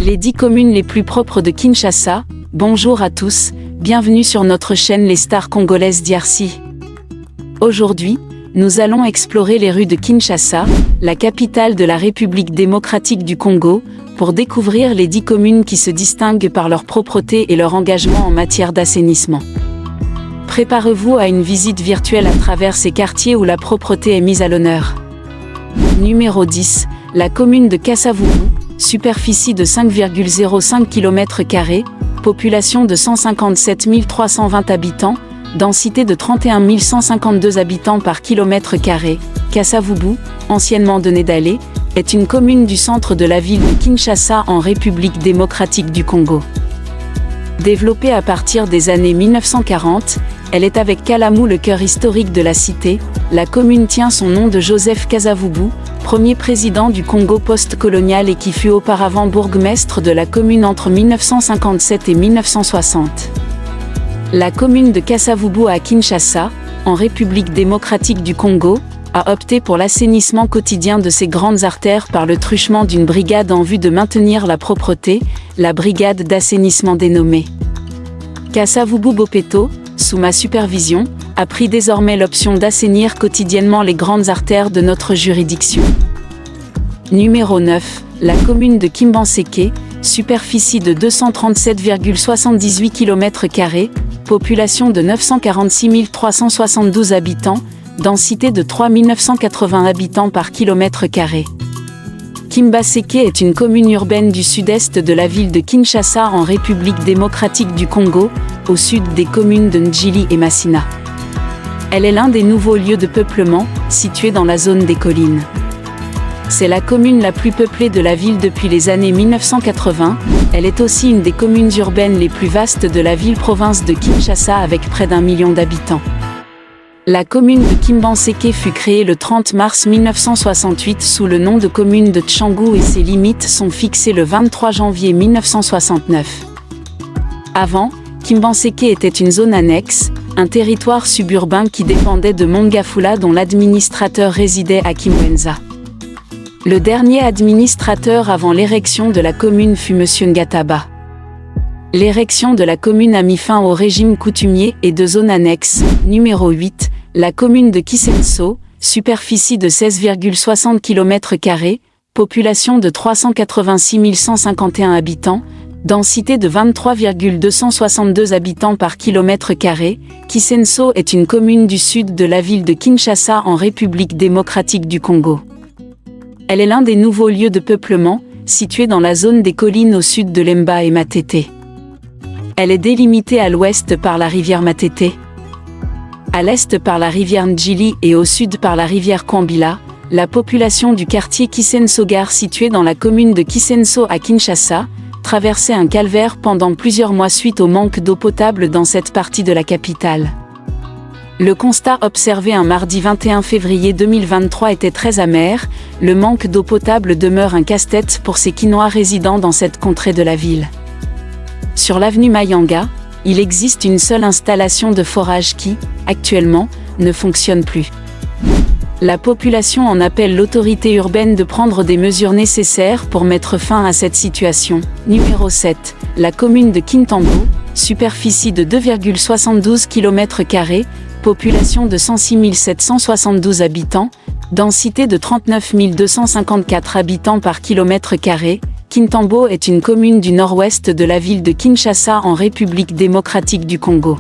Les 10 communes les plus propres de Kinshasa. Bonjour à tous, bienvenue sur notre chaîne Les Stars Congolaises d'IRC. Aujourd'hui, nous allons explorer les rues de Kinshasa, la capitale de la République démocratique du Congo, pour découvrir les 10 communes qui se distinguent par leur propreté et leur engagement en matière d'assainissement. Préparez-vous à une visite virtuelle à travers ces quartiers où la propreté est mise à l'honneur. Numéro 10, la commune de Kasavubu, superficie de 5,05 km², population de 157 320 habitants, densité de 31 152 habitants par km². Kasavubu, anciennement Donedale, est une commune du centre de la ville de Kinshasa en République démocratique du Congo. Développée à partir des années 1940, elle est avec Kalamu le cœur historique de la cité. La commune tient son nom de Joseph Kasavubu, premier président du Congo post-colonial et qui fut auparavant bourgmestre de la commune entre 1957 et 1960. La commune de Kasavubu à Kinshasa, en République démocratique du Congo, a opté pour l'assainissement quotidien de ses grandes artères par le truchement d'une brigade en vue de maintenir la propreté, la brigade d'assainissement dénommée Kasavubu Bopeto, sous ma supervision, a pris désormais l'option d'assainir quotidiennement les grandes artères de notre juridiction. Numéro 9, la commune de Kimbanseke, superficie de 237,78 km², population de 946 372 habitants, densité de 3 980 habitants par km². Kimbanseke est une commune urbaine du sud-est de la ville de Kinshasa en République démocratique du Congo, au sud des communes de Ndjili et Massina. Elle est l'un des nouveaux lieux de peuplement, situé dans la zone des collines. C'est la commune la plus peuplée de la ville depuis les années 1980, elle est aussi une des communes urbaines les plus vastes de la ville-province de Kinshasa avec près d'1 million d'habitants. La commune de Kimbanseke fut créée le 30 mars 1968 sous le nom de commune de Tchangu et ses limites sont fixées le 23 janvier 1969. Avant, Kimbanseke était une zone annexe, un territoire suburbain qui dépendait de Mongafula dont l'administrateur résidait à Kimwenza. Le dernier administrateur avant l'érection de la commune fut M. Ngataba. L'érection de la commune a mis fin au régime coutumier et de zone annexe. Numéro 8, la commune de Kisenso, superficie de 16,60 km², population de 386 151 habitants, densité de 23,262 habitants par km². Kisenso est une commune du sud de la ville de Kinshasa en République démocratique du Congo. Elle est l'un des nouveaux lieux de peuplement, situé dans la zone des collines au sud de Lemba et Matete. Elle est délimitée à l'ouest par la rivière Matete, à l'est par la rivière Ndjili et au sud par la rivière Kwambila. La population du quartier Kisenso-Gare situé dans la commune de Kisenso à Kinshasa, traversait un calvaire pendant plusieurs mois suite au manque d'eau potable dans cette partie de la capitale. Le constat observé un mardi 21 février 2023 était très amer, le manque d'eau potable demeure un casse-tête pour ces Kinois résidant dans cette contrée de la ville. Sur l'avenue Mayanga, il existe une seule installation de forage qui, actuellement, ne fonctionne plus. La population en appelle l'autorité urbaine de prendre des mesures nécessaires pour mettre fin à cette situation. Numéro 7, la commune de Kintambo, superficie de 2,72 km², population de 106 772 habitants, densité de 39 254 habitants par km². Kintambo est une commune du nord-ouest de la ville de Kinshasa en République démocratique du Congo.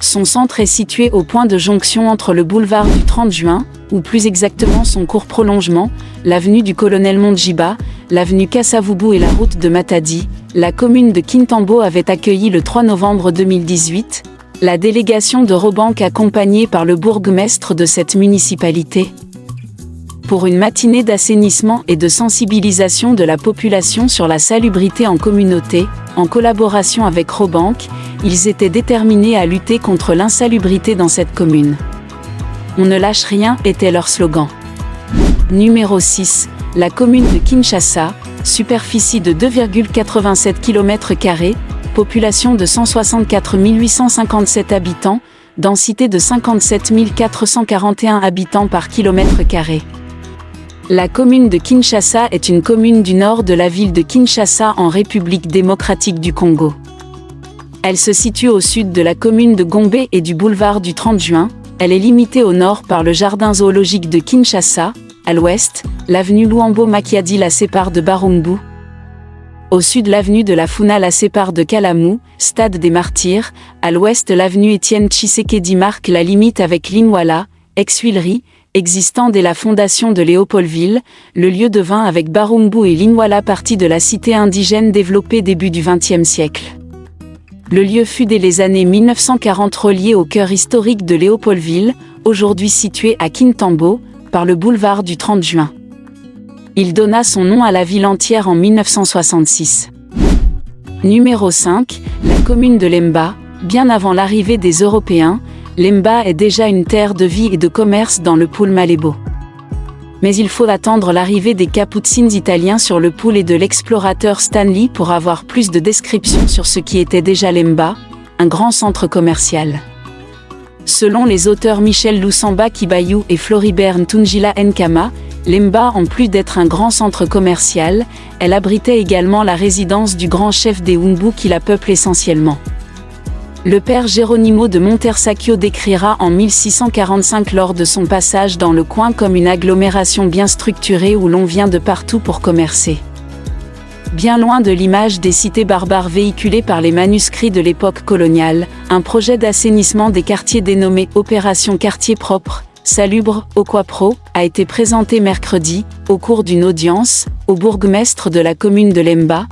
Son centre est situé au point de jonction entre le boulevard du 30 juin, ou plus exactement son court prolongement, l'avenue du Colonel Mondjiba, l'avenue Kasavubu et la route de Matadi. La commune de Kintambo avait accueilli le 3 novembre 2018, la délégation de Robank accompagnée par le bourgmestre de cette municipalité, pour une matinée d'assainissement et de sensibilisation de la population sur la salubrité en communauté. En collaboration avec Robank, ils étaient déterminés à lutter contre l'insalubrité dans cette commune. On ne lâche rien était leur slogan. Numéro 6, la commune de Kinshasa, superficie de 2,87 km², population de 164 857 habitants, densité de 57 441 habitants par km². La commune de Kinshasa est une commune du nord de la ville de Kinshasa en République démocratique du Congo. Elle se situe au sud de la commune de Gombe et du boulevard du 30 juin. Elle est limitée au nord par le jardin zoologique de Kinshasa, à l'ouest, l'avenue Luambo Makiadi la sépare de Barumbu. Au sud, l'avenue de la Funa la sépare de Kalamu, stade des Martyrs. À l'ouest, l'avenue Étienne Tshisekedi marque la limite avec Lingwala, ex-huilerie, existant dès la fondation de Léopoldville, le lieu devint avec Barumbu et Lingwala partie de la cité indigène développée début du XXe siècle. Le lieu fut dès les années 1940 relié au cœur historique de Léopoldville, aujourd'hui situé à Kintambo, par le boulevard du 30 juin. Il donna son nom à la ville entière en 1966. Numéro 5, la commune de Lemba. Bien avant l'arrivée des Européens, Lemba est déjà une terre de vie et de commerce dans le pôle Malébo. Mais il faut attendre l'arrivée des Capucines italiens sur le pôle et de l'explorateur Stanley pour avoir plus de descriptions sur ce qui était déjà Lemba, un grand centre commercial. Selon les auteurs Michel Lusamba Kibayou et Floribert Ntungila Nkama, Lemba, en plus d'être un grand centre commercial, elle abritait également la résidence du grand chef des Humbu qui la peuple essentiellement. Le père Geronimo de Montersacchio décrira en 1645 lors de son passage dans le coin comme une agglomération bien structurée où l'on vient de partout pour commercer. Bien loin de l'image des cités barbares véhiculées par les manuscrits de l'époque coloniale, un projet d'assainissement des quartiers dénommé Opération Quartier Propre, Salubre, Okwapro, a été présenté mercredi, au cours d'une audience, au bourgmestre de la commune de Lemba,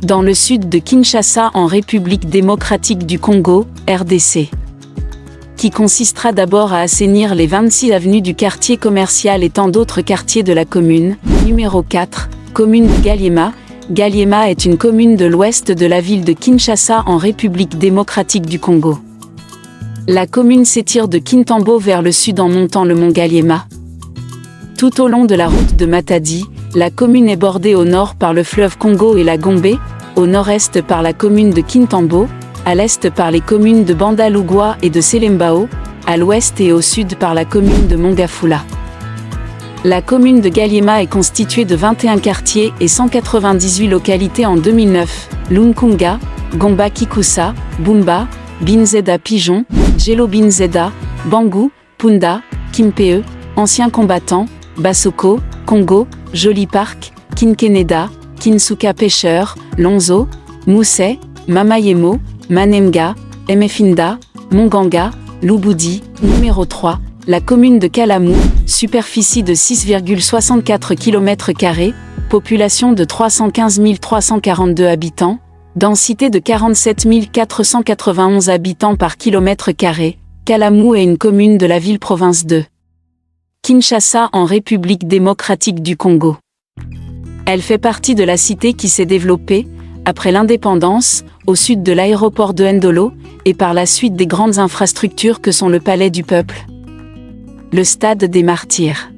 dans le sud de Kinshasa en République démocratique du Congo, RDC. Qui consistera d'abord à assainir les 26 avenues du quartier commercial et tant d'autres quartiers de la commune. Numéro 4, commune de Galiema. Galiema est une commune de l'ouest de la ville de Kinshasa en République démocratique du Congo. La commune s'étire de Kintambo vers le sud en montant le mont Galiema. Tout au long de la route de Matadi, la commune est bordée au nord par le fleuve Congo et la Gombe, au nord-est par la commune de Kintambo, à l'est par les communes de Bandalugwa et de Selembao, à l'ouest et au sud par la commune de Mongafula. La commune de Galiema est constituée de 21 quartiers et 198 localités en 2009, Lunkunga, Gomba Kikusa, Bumba, Binzeda Pigeon, Djelo Binzeda, Bangou, Punda, Kimpeo, Anciens combattants, Basoko, Congo, Joli Park, Kinkeneda, Kinsuka Pêcheur, Lonzo, Moussé, Mamayemo, Manemga, Emefinda, Monganga, Lubudi. Numéro 3, la commune de Kalamu, superficie de 6,64 km², population de 315 342 habitants, densité de 47 491 habitants par km². Kalamu est une commune de la ville-province de Kinshasa en République démocratique du Congo. Elle fait partie de la cité qui s'est développée, après l'indépendance, au sud de l'aéroport de Ndolo, et par la suite des grandes infrastructures que sont le Palais du Peuple, le Stade des Martyrs.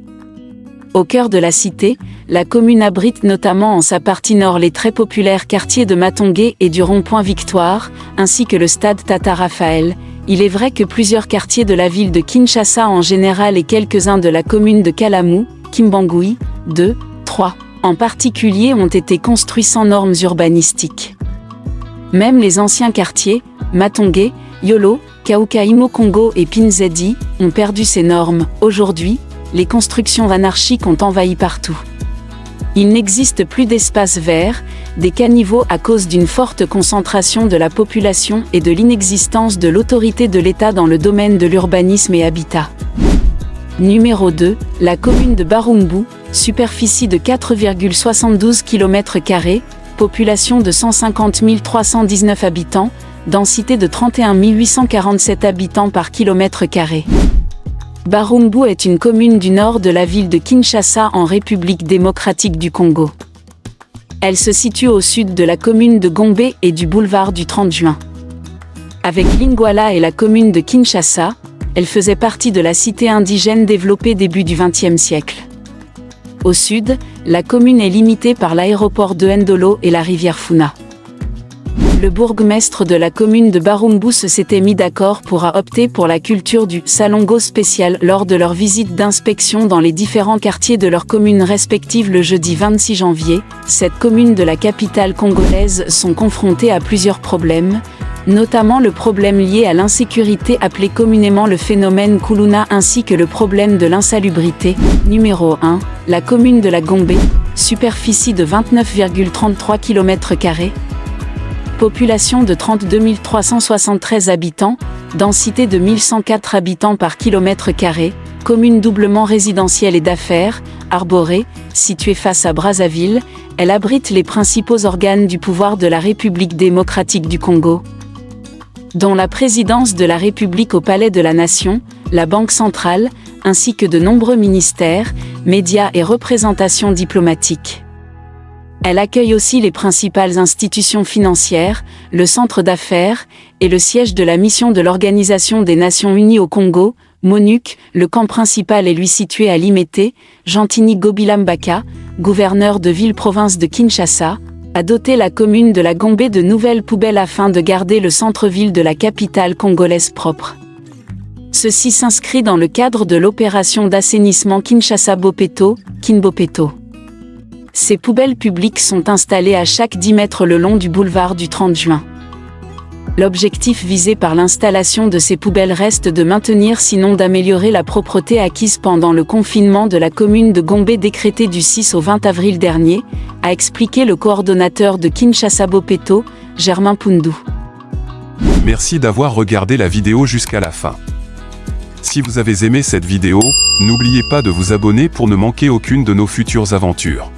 Au cœur de la cité, la commune abrite notamment en sa partie nord les très populaires quartiers de Matongé et du rond-point Victoire, ainsi que le stade Tata Raphaël. Il est vrai que plusieurs quartiers de la ville de Kinshasa en général et quelques-uns de la commune de Kalamu, Kimbangui, 2, 3, en particulier ont été construits sans normes urbanistiques. Même les anciens quartiers, Matongé, Yolo, Kaukaimo Congo et Pinzedi, ont perdu ces normes. Aujourd'hui, les constructions anarchiques ont envahi partout. Il n'existe plus d'espaces verts, des caniveaux à cause d'une forte concentration de la population et de l'inexistence de l'autorité de l'État dans le domaine de l'urbanisme et habitat. Numéro 2, la commune de Barumbu, superficie de 4,72 km², population de 150 319 habitants, densité de 31 847 habitants par km². Barumbu est une commune du nord de la ville de Kinshasa en République démocratique du Congo. Elle se situe au sud de la commune de Gombe et du boulevard du 30 juin. Avec Lingwala et la commune de Kinshasa, elle faisait partie de la cité indigène développée début du XXe siècle. Au sud, la commune est limitée par l'aéroport de Ndolo et la rivière Funa. Le bourgmestre de la commune de Barumbus s'était mis d'accord pour opter pour la culture du salongo spécial lors de leur visite d'inspection dans les différents quartiers de leurs communes respectives le jeudi 26 janvier. Cette commune de la capitale congolaise sont confrontées à plusieurs problèmes, notamment le problème lié à l'insécurité appelé communément le phénomène Kuluna ainsi que le problème de l'insalubrité. Numéro 1, la commune de la Gombe, superficie de 29,33 km², population de 32 373 habitants, densité de 1104 habitants par km², commune doublement résidentielle et d'affaires, arborée, située face à Brazzaville, elle abrite les principaux organes du pouvoir de la République démocratique du Congo, dont la présidence de la République au Palais de la Nation, la Banque centrale, ainsi que de nombreux ministères, médias et représentations diplomatiques. Elle accueille aussi les principales institutions financières, le centre d'affaires et le siège de la mission de l'Organisation des Nations Unies au Congo, MONUC. Le camp principal est lui situé à Limete. Gentini Gobilambaka, gouverneur de ville-province de Kinshasa, a doté la commune de la Gombe de nouvelles poubelles afin de garder le centre-ville de la capitale congolaise propre. Ceci s'inscrit dans le cadre de l'opération d'assainissement Kinshasa-Bopeto, Kinbopeto. Ces poubelles publiques sont installées à chaque 10 mètres le long du boulevard du 30 juin. L'objectif visé par l'installation de ces poubelles reste de maintenir sinon d'améliorer la propreté acquise pendant le confinement de la commune de Gombe décrété du 6 au 20 avril dernier, a expliqué le coordonnateur de Kinshasa-Bopeto, Germain Poundou. Merci d'avoir regardé la vidéo jusqu'à la fin. Si vous avez aimé cette vidéo, n'oubliez pas de vous abonner pour ne manquer aucune de nos futures aventures.